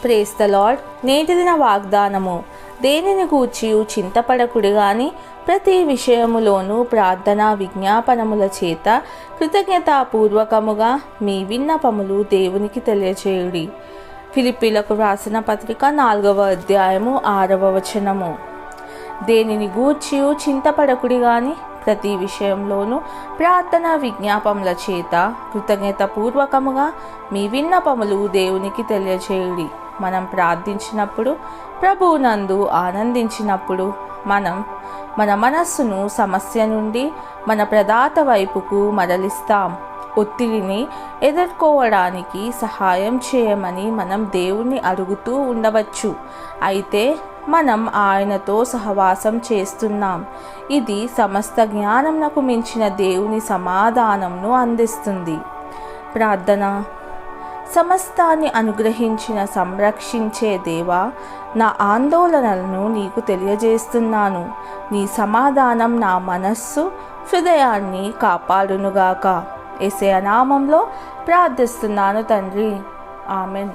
Praise the lord. నేటి దిన వాగ్దానము. దేనిని గూర్చి చింతపడకుడి గాని ప్రతి విషయములోనూ ప్రార్థన విజ్ఞాపనముల చేత కృతజ్ఞతాపూర్వకముగా మీ విన్నపములు దేవునికి తెలియచేయుడి. ఫిలిప్పీలకు వ్రాసిన పత్రిక 4వ అధ్యాయము 6వ వచనము. దేనిని గూర్చి చింతపడకుడి గాని ప్రతి విషయంలోనూ ప్రార్థన విజ్ఞాపముల చేత కృతజ్ఞతాపూర్వకముగా మీ విన్నపములు దేవునికి తెలియచేయుడి. మనం ప్రార్థించినప్పుడు, ప్రభువునందు ఆనందించినప్పుడు మన మనస్సును సమస్య నుండి మన ప్రదాత వైపుకు మరలిస్తాం. ఒత్తిడిని ఎదుర్కోవడానికి సహాయం చేయమని మనం దేవుణ్ణి అడుగుతూ ఉండవచ్చు. అయితే మనం ఆయనతో సహవాసం చేస్తున్నాం. ఇది సమస్త జ్ఞానంకు మించిన దేవుని సమాధానంను అందిస్తుంది. ప్రార్థన. సమస్తాన్ని అనుగ్రహించిన సంరక్షించే దేవా, నా ఆందోళనలను నీకు తెలియజేస్తున్నాను. నీ సమాధానం నా మనస్సు, హృదయాన్ని కాపాడునుగాక. యేసయ్య నామంలో ప్రార్థిస్తున్నాను తండ్రి. ఆమెన్.